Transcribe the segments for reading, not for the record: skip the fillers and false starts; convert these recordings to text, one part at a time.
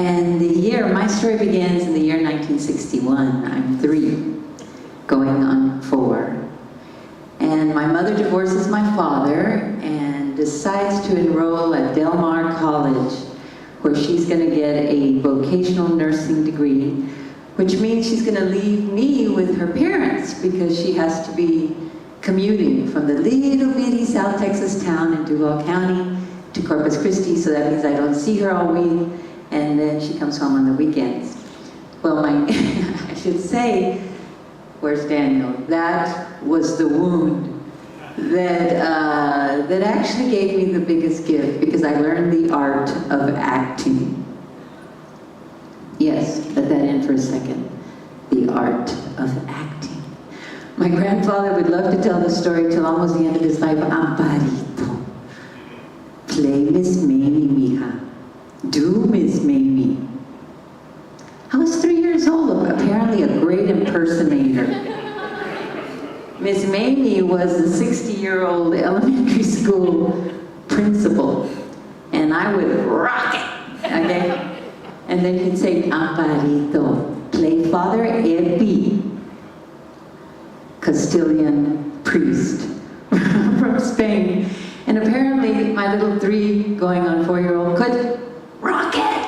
And the year, my story begins in the year 1961. I'm 3, going on 4. And my mother divorces my father and decides to enroll at Del Mar College, where she's going to get a vocational nursing degree, which means she's going to leave me with her parents because she has to be commuting from the little bitty South Texas town in Duval County to Corpus Christi, so that means I don't see her all week, and then she comes home on the weekends. Well, I should say, where's Daniel? That was the wound that actually gave me the biggest gift, because I learned the art of acting. Yes, let that in for a second. The art of acting. My grandfather would love to tell the story till almost the end of his life. Amparito, play Miss Mamie, mija. Do Miss Mamie. I was 3 years old, apparently a great impersonator. Miss Mamie was the 60-year-old elementary school principal, and I would rock it, okay? And then he'd say, Amparito, play Father Epi, Castilian priest from Spain. And apparently my little 3 going on 4-year-old could rock it.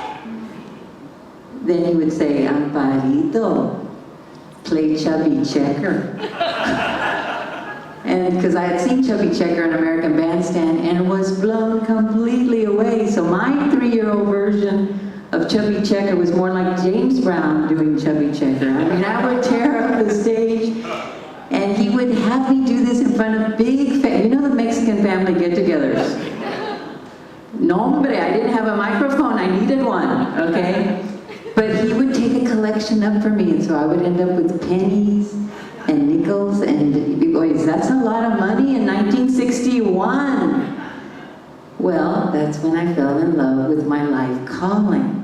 Then he would say, Amparito, play Chubby Checker. And because I had seen Chubby Checker in American Bandstand and was blown completely away. So my 3-year-old version of Chubby Checker was more like James Brown doing Chubby Checker. I mean, I would tear up the stage, and he would have me do this in front of big, you know, the Mexican family get-togethers. No, hombre, I didn't have a microphone, I needed one, okay? But he would take a collection up for me, and so I would end up with pennies and nickels, and boys, that's a lot of money in 1961. Well, that's when I fell in love with my life calling,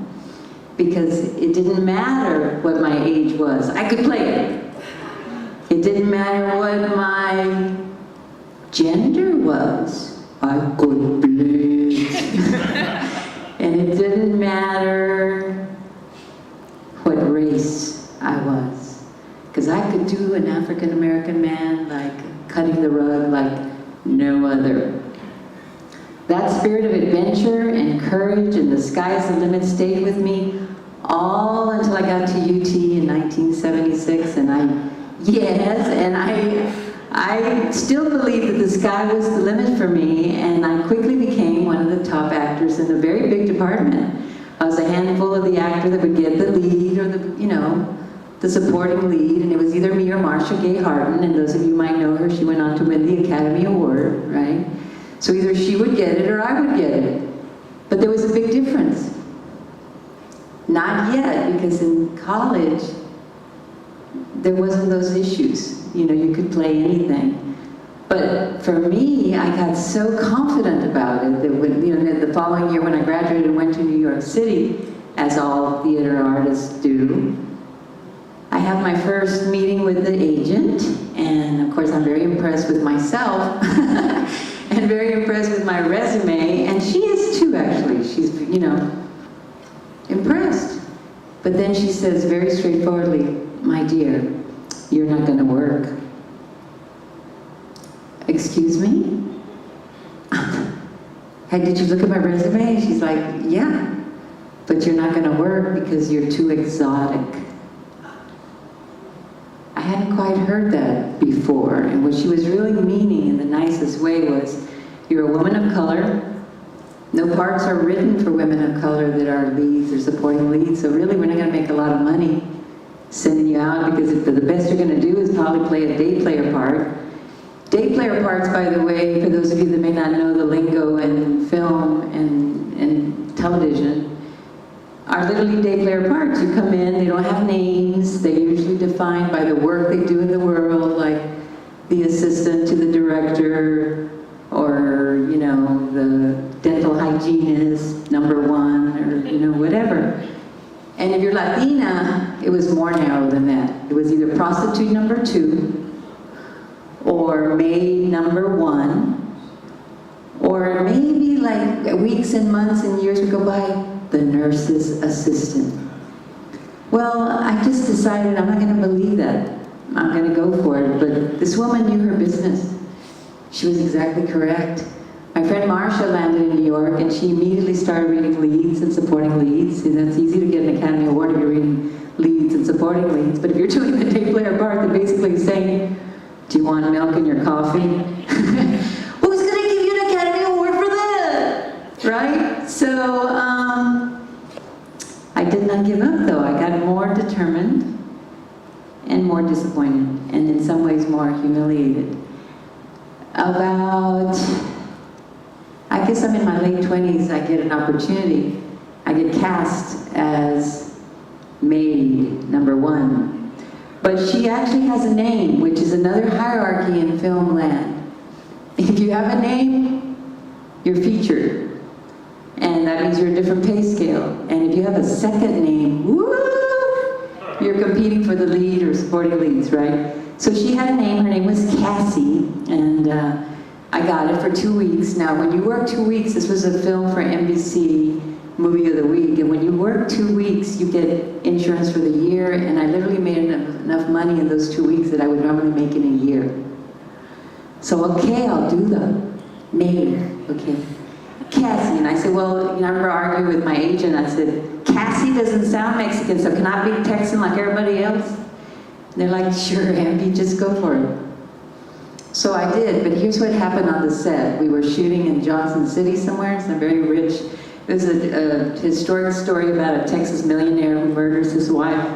because it didn't matter what my age was. I could play it. It didn't matter what my gender was. I could play it. And it didn't matter what race I was, because I could do an African-American man like cutting the rug like no other. That spirit of adventure and courage and the sky's the limit stayed with me all until I got to UT in 1976, and I still believe that the sky was the limit for me, and I quickly became one of the top actors in a very big department. I was a handful of the actor that would get the lead or the supporting lead, and it was either me or Marcia Gay Harden, and those of you might know her, she went on to win the Academy Award, right? So either she would get it or I would get it. But there was a big difference. Not yet, because in college, there wasn't those issues. You know, you could play anything. But for me, I got so confident about it that when, you know, the following year when I graduated and went to New York City, as all theater artists do, I have my first meeting with the agent, and of course I'm very impressed with myself and very impressed with my resume, and she is too, actually. She's, you know, impressed. But then she says very straightforwardly, my dear, you're not going to work. Excuse me? Hey, did you look at my resume? She's like, yeah, but you're not going to work because you're too exotic. I hadn't quite heard that before, and what she was really meaning in the nicest way was, you're a woman of color. No parts are written for women of color that are leads or supporting leads, so really we're not going to make a lot of money sending you out, because if the best you're going to do is probably play a day player part. Day player parts, by the way, for those of you that may not know the lingo in film and television, are literally day player parts. You come in, they don't have names, they're usually defined by the work they do in the world, like the assistant to the director, or, you know, the dental hygienist, #1, or, you know, whatever. And if you're Latina, it was more narrow than that. It was either prostitute #2, or maid #1, or maybe like weeks and months and years would go by, the nurse's assistant. Well, I just decided I'm not going to believe that. I'm going to go for it. But this woman knew her business. She was exactly correct. My friend Marsha landed in New York, and she immediately started reading leads and supporting leads. And that's easy to get an Academy Award if you're reading leads and supporting leads. But if you're doing the day player part, they're basically saying, do you want milk in your coffee? Who's going to give you an Academy Award for that? Right? So I did not give up, though. I got more determined and more disappointed, and in some ways more humiliated. About, I guess I'm in my late 20s, I get an opportunity. I get cast as maid number 1. But she actually has a name, which is another hierarchy in film land. If you have a name, you're featured. And that means you're a different pay scale. And if you have a second name, woo, you're competing for the lead or supporting leads, right? So she had a name, her name was Cassie, and I got it for 2 weeks. Now, when you work 2 weeks, this was a film for NBC, Movie of the Week, and when you work 2 weeks, you get insurance for the year, and I literally made enough money in those 2 weeks that I would normally make in a year. So, okay, I'll do the maid, okay. Cassie, and I said, well, you know, I remember arguing with my agent, I said, Cassie doesn't sound Mexican, so can I be Texan like everybody else? And they're like, sure, Ampy, just go for it. So I did, but here's what happened on the set. We were shooting in Johnson City somewhere, some very rich, it was a historic story about a Texas millionaire who murders his wife.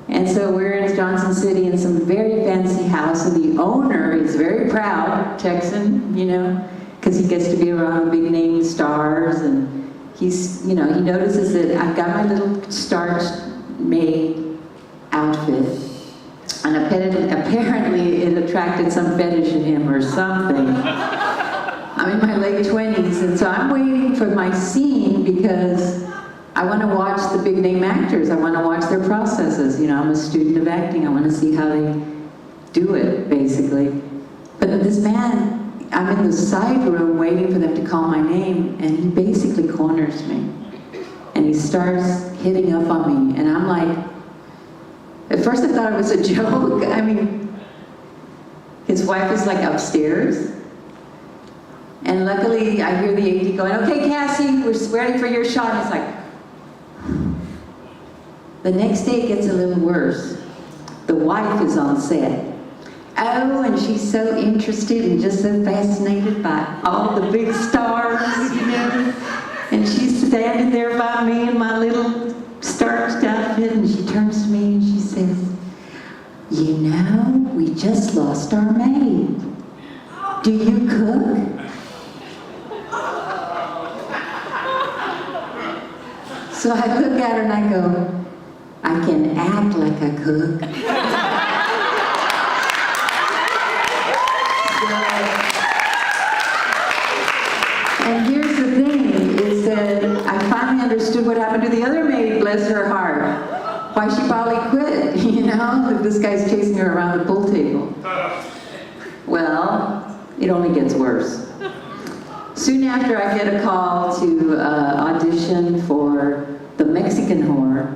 And so we're in Johnson City in some very fancy house, and the owner is very proud, Texan, you know, because he gets to be around the big name stars, and he's, you know, he notices that I've got my little starched maid outfit, and apparently it attracted some fetish in him or something. I'm in my late 20s, and so I'm waiting for my scene because I want to watch the big name actors. I want to watch their processes. You know, I'm a student of acting. I want to see how they do it, basically. But this man, I'm in the side room waiting for them to call my name, and he basically corners me. And he starts hitting up on me, and I'm like, at first I thought it was a joke. I mean, his wife is like upstairs. And luckily, I hear the AD going, okay, Cassie, we're ready for your shot. And it's like, the next day it gets a little worse. The wife is on set. Oh, and she's so interested and just so fascinated by all the big stars, you know. And she's standing there by me in my little starched outfit, and she turns to me and she says, you know, we just lost our maid. Do you cook? So I look at her and I go, I can act like I cook. And here's the thing, is that I finally understood what happened to the other maid, bless her heart. Why she probably quit, you know, if this guy's chasing her around the pool table. Well, it only gets worse. Soon after, I get a call to audition for the Mexican whore.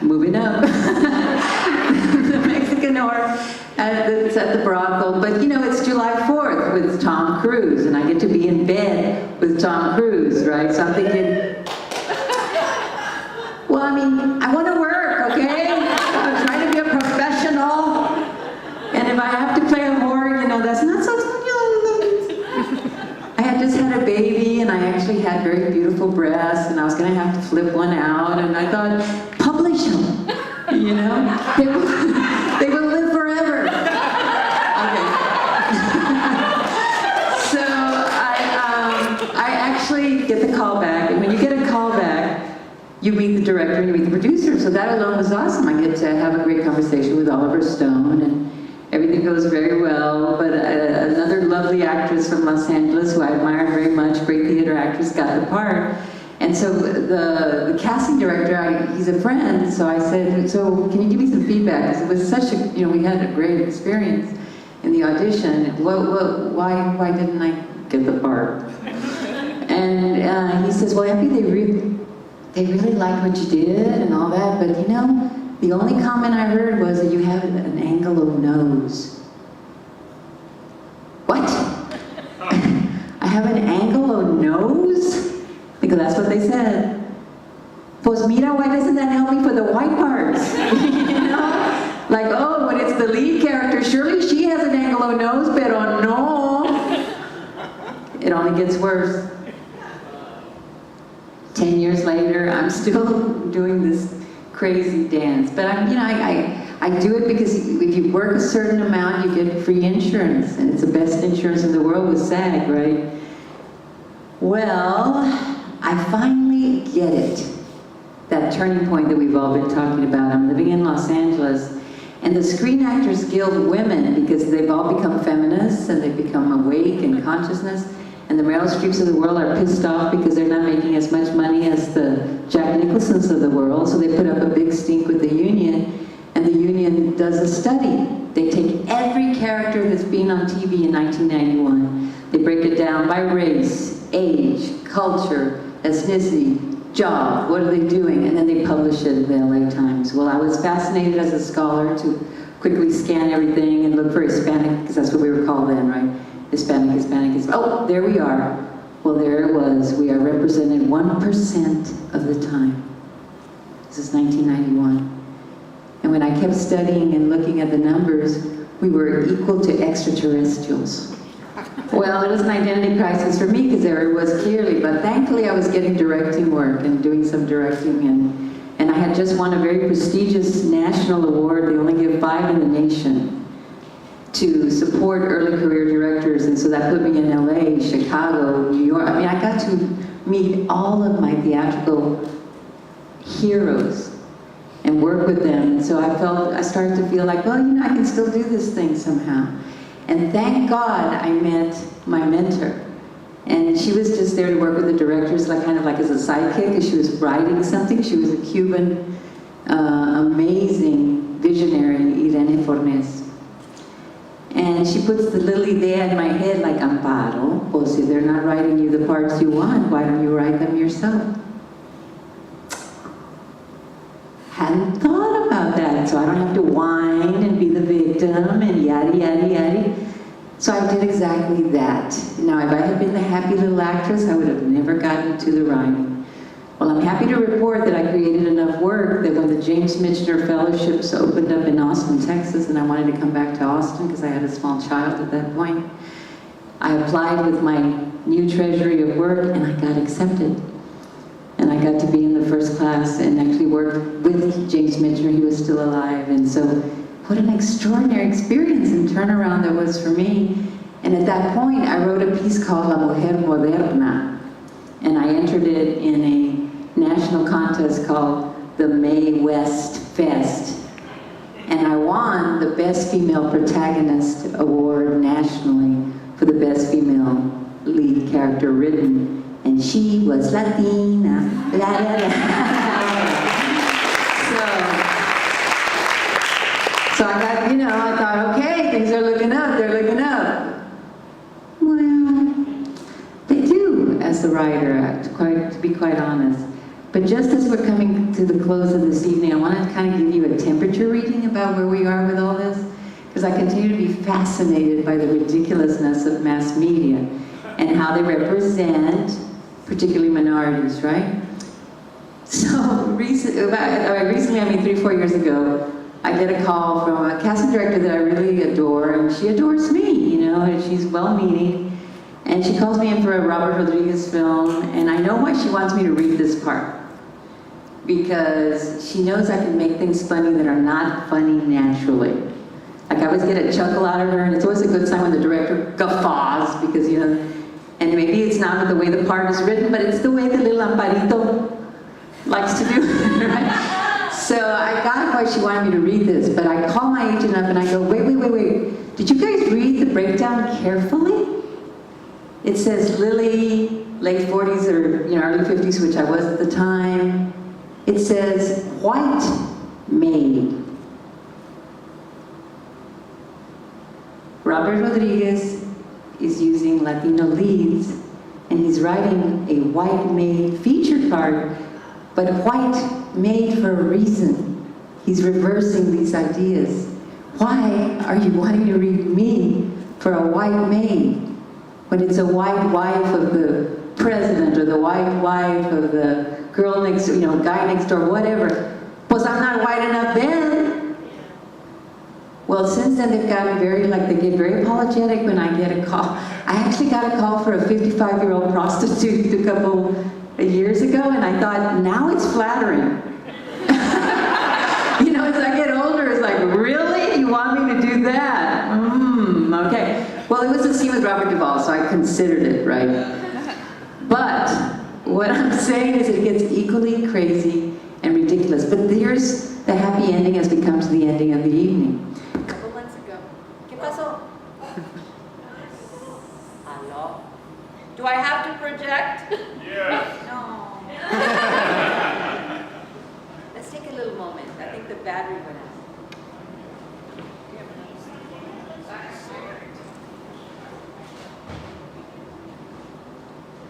Moving up. The Mexican whore it's at the brothel. But you know, it's July 4th with Tom Cruise, and I get to be in bed with Tom Cruise, right? So I'm thinking, well, I mean, I want to work, okay? I'm trying to be a professional. And if I have to play a whore, you know, that's not so... I had just had a baby, and I actually had very beautiful breasts, and I was going to have to flip one out, and I thought, publish them, you know? They will live forever. Okay. So I actually get the call back, and when you get a call back, you meet the director and you meet the producer, so that alone was awesome. I get to have a great conversation with Oliver Stone, and everything goes very well, but another lovely actress from Los Angeles who I admired very much, great theater actress, got the part. And so the casting director, he's a friend, so I said, so can you give me some feedback? Because it was such a, you know, we had a great experience in the audition. Why didn't I get the part? And And he says, well, Epi, they really liked what you did and all that, but you know, the only comment I heard was that you have an Anglo nose. What? I have an Anglo nose? Because that's what they said. Pues mira, why doesn't that help me for the white parts? You know? Like, oh, when it's the lead character, surely she has an Anglo nose, pero no. It only gets worse. 10 years later, I'm still doing this crazy dance. But I do it because if you work a certain amount, you get free insurance. And it's the best insurance in the world with SAG, right? Well, I finally get it. That turning point that we've all been talking about. I'm living in Los Angeles, and the Screen Actors Guild women, because they've all become feminists and they've become awake in consciousness, and the Meryl Streeps of the world are pissed off because they're not making as much money as the Jack Nicholsons of the world, so they put up a big stink with the union, and the union does a study. They take every character that's been on TV in 1991, they break it down by race, age, culture, ethnicity, job, what are they doing, and then they publish it in the LA Times. Well, I was fascinated as a scholar to quickly scan everything and look for Hispanic, because that's what we were called then, right? Hispanic. Oh, there we are. Well, there it was. We are represented 1% of the time. This is 1991. And when I kept studying and looking at the numbers, we were equal to extraterrestrials. Well, it was an identity crisis for me because there it was clearly, but thankfully I was getting directing work and doing some directing, and I had just won a very prestigious national award. They only give 5 in the nation to support early career directors, and so that put me in LA, Chicago, New York. I mean, I got to meet all of my theatrical heroes and work with them, and so I started to feel like, well, you know, I can still do this thing somehow. And thank God I met my mentor. And she was just there to work with the directors, like kind of like as a sidekick, because she was writing something. She was a Cuban, amazing visionary, Irene Fornes. And she puts the little idea in my head like, Amparo, pues if they're not writing you the parts you want, why don't you write them yourself? Hadn't thought about that, so I don't have to whine and be the victim and yada, yada, yada. So I did exactly that. Now, if I had been the happy little actress, I would have never gotten to the writing. Well, I'm happy to report that I created enough work that when the James Michener Fellowships opened up in Austin, Texas, and I wanted to come back to Austin because I had a small child at that point, I applied with my new treasury of work and I got accepted. And I got to be in the first class and actually work with James Michener. He was still alive. And so what an extraordinary experience and turnaround that was for me. And at that point, I wrote a piece called La Mujer Moderna. And I entered it in a national contest called the Mae West Fest. And I won the Best Female Protagonist Award nationally for the Best Female Lead Character Written. And she was Latina, la la la. So I got, you know, I thought, okay, things are looking up, they're looking up. Well, they do, as the writer, to be quite honest. But just as we're coming to the close of this evening, I want to kind of give you a temperature reading about where we are with all this, because I continue to be fascinated by the ridiculousness of mass media and how they represent particularly minorities, right? So recently, I mean 3-4 years ago, I get a call from a casting director that I really adore, and she adores me, you know, and she's well-meaning. And she calls me in for a Robert Rodriguez film, and I know why she wants me to read this part. Because she knows I can make things funny that are not funny naturally. Like I always get a chuckle out of her, and it's always a good sign when the director guffaws, because, you know, and maybe it's not the way the part is written, but it's the way the little Amparito likes to do it, right? So I got why she wanted me to read this, but I call my agent up and I go, wait. Did you guys read the breakdown carefully? It says Lily, late 40s or, you know, early 50s, which I was at the time. It says white maid. Robert Rodriguez is using Latino leads, and he's writing a white maid feature card, but white made for a reason. He's reversing these ideas. Why are you wanting to read me for a white maid when it's a white wife of the president or the white wife of the girl next, guy next door, whatever? Pues I'm not white enough then. Well, since then they've gotten they get very apologetic when I get a call. I actually got a call for a 55-year-old prostitute a couple of years ago, and I thought, now it's flattering. As I get older, it's like, really? You want me to do that? Okay. Well, it was a scene with Robert Duvall, so I considered it, right? But what I'm saying is it gets equally crazy and ridiculous. But here's the happy ending as we come to the ending of the evening. A couple months ago. ¿Qué pasó? Hello? Do I have to project? Yes. No. Let's take a little moment. I think the battery went out.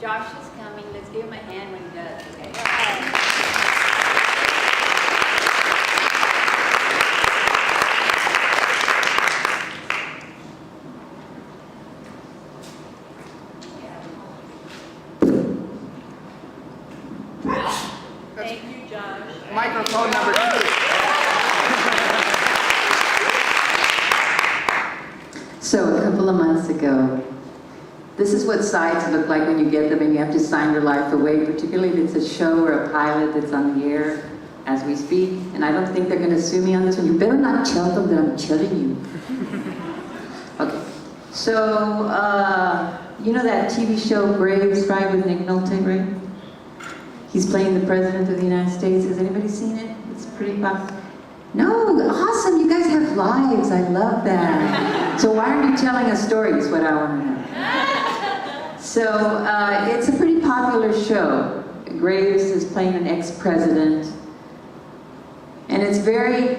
Josh is coming. Let's give him a hand when he does. Okay. Thank you, Josh. Microphone number 2. So a couple of months ago, this is what sides look like when you get them and you have to sign your life away, particularly if it's a show or a pilot that's on the air as we speak. And I don't think they're going to sue me on this one. You better not tell them that I'm telling you. Okay. So, you know that TV show Graves, right, with Nick Nolte, right? He's playing the President of the United States. Has anybody seen it? It's pretty popular. No, awesome. You guys have lives. I love that. So why aren't you telling us stories? What I want to know. So it's a pretty popular show. Graves is playing an ex-president. And it's very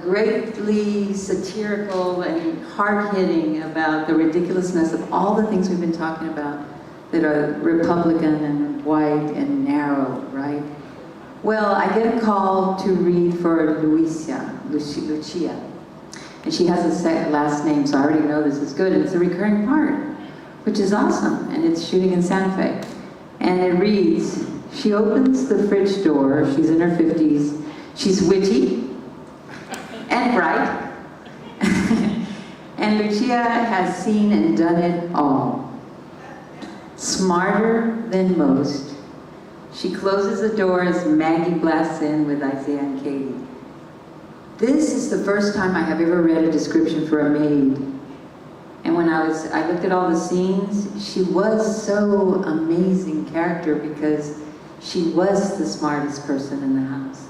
greatly satirical and hard-hitting about the ridiculousness of all the things we've been talking about that are Republican and white and narrow, right? Well, I get a call to read for Lucia. And she has a last name, so I already know this is good. It's a recurring part, which is awesome. And it's shooting in Santa Fe. And it reads, she opens the fridge door, she's in her 50s, she's witty and bright. And Lucia has seen and done it all. Smarter than most. She closes the door as Maggie blasts in with Isaiah and Katie. This is the first time I have ever read a description for a maid. And when I looked at all the scenes, she was so amazing character because she was the smartest person in the house.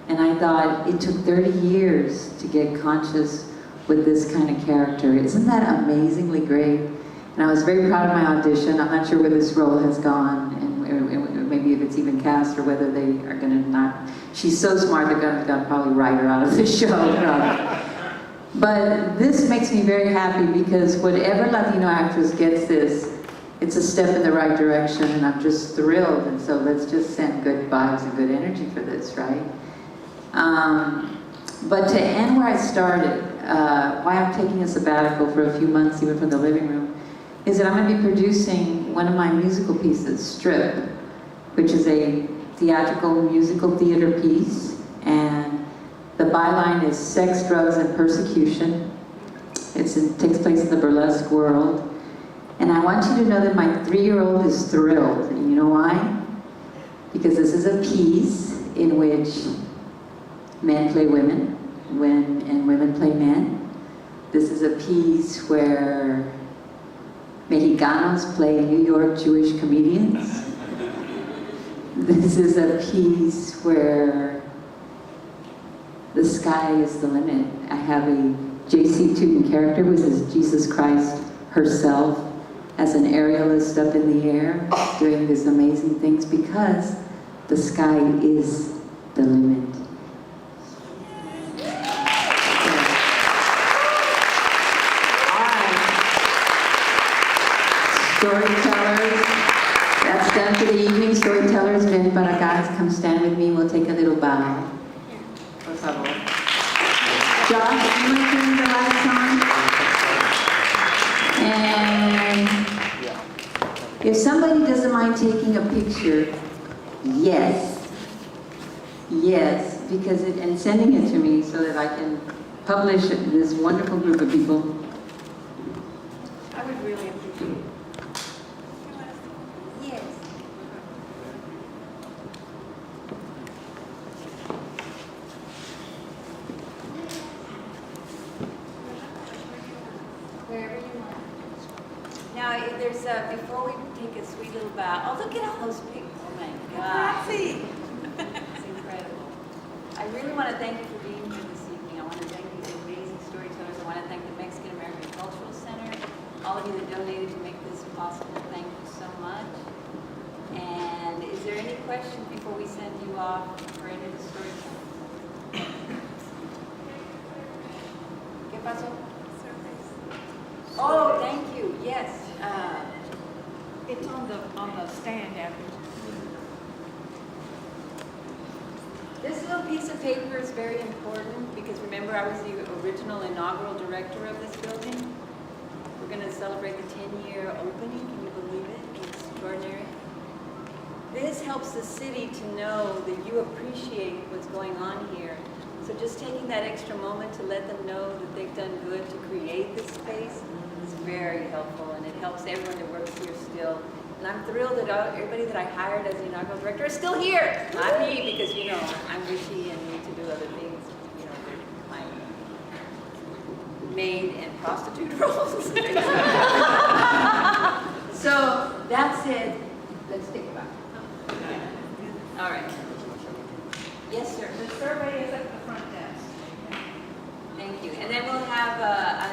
And I thought it took 30 years to get conscious with this kind of character. Isn't that amazingly great? And I was very proud of my audition. I'm not sure where this role has gone, and maybe if it's even cast or whether they are going to not. She's so smart, they're going to probably write her out of the show. But this makes me very happy because whatever Latino actress gets this, it's a step in the right direction, and I'm just thrilled. And so let's just send good vibes and good energy for this, right? But to end where I started, why I'm taking a sabbatical for a few months, even from the living room, is that I'm going to be producing one of my musical pieces, Strip, which is a theatrical musical theater piece, and the byline is sex, drugs, and persecution. It takes place in the burlesque world. And I want you to know that my 3-year-old is thrilled. And you know why? Because this is a piece in which men play women, and women play men. This is a piece where Mexicanos play New York Jewish comedians. This is a piece where the sky is the limit. I have a J.C. Tootin character, which is Jesus Christ herself, as an aerialist up in the air, doing these amazing things because the sky is the limit. Storytellers, para acá, come stand with me. We'll take a little bow. Por favor. Josh, you want to turn the lights on? And if somebody doesn't mind taking a picture, yes. Yes, because and sending it to me so that I can publish this wonderful group of people. I would really appreciate it. Yes. Wherever you want. Now, if there's before we take a sweet little bow. Oh, look at all those pictures. Oh my God. It's incredible. I really want to thank you for being here this evening. I want to thank these amazing storytellers. I want to thank the Mexican American Cultural Center, all of you that donated to make this possible. Thank you so much. And is there any questions before we send you off for any of the storytellers? ¿Qué pasó? Oh, thank you. Yes. It's on the stand after. This little piece of paper is very important because remember I was the original inaugural director of this building. We're going to celebrate the 10-year opening. Can you believe it? It's extraordinary. This helps the city to know that you appreciate what's going on here. So just taking that extra moment to let them know that they've done good to create this space is very helpful, and it helps everyone that works here still. And I'm thrilled that everybody that I hired as the inaugural director is still here. Not me, because, you know, I'm wishy and need to do other things, you know, my maid and prostitute roles. So that's it. Let's take it back. All right. Yes, sir. The survey is at the front desk. Thank you. And then we'll have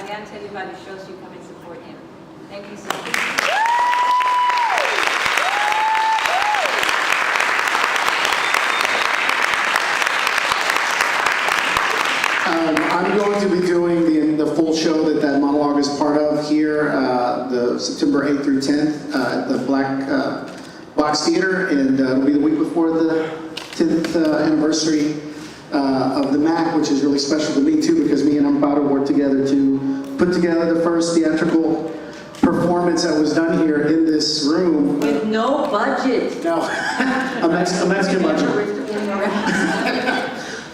Adrian tell you about his show so you come and support him. Thank you so much. I'm going to be doing the full show that monologue is part of here, the September 8th through 10th at the Black Box Theater, and it'll be the week before the 10th anniversary of the MAC, which is really special to me too, because me and Amparo worked together to put together the first theatrical performance that was done here in this room. With no budget. No, a Mexican budget.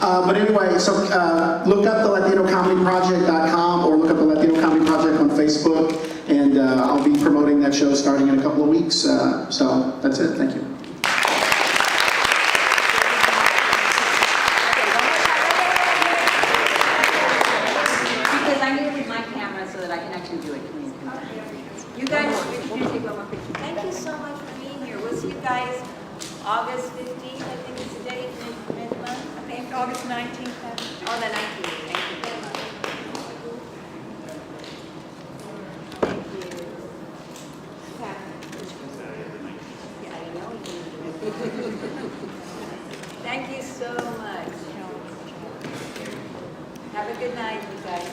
But anyway, so look up the LatinoComedyProject.com or look up the Latino Comedy Project on Facebook, and I'll be promoting that show starting in a couple of weeks. So that's it. Thank you. Because I need to read my camera so that I can actually do it. You guys, we can take one more picture. Thank you so much for being here. We'll see you guys August 15th, I think is the date, mid-month. I think August 19th. Oh, the 19th. Thank you very much. Thank you. Yeah, I know you. Thank you so much. Have a good night, you guys.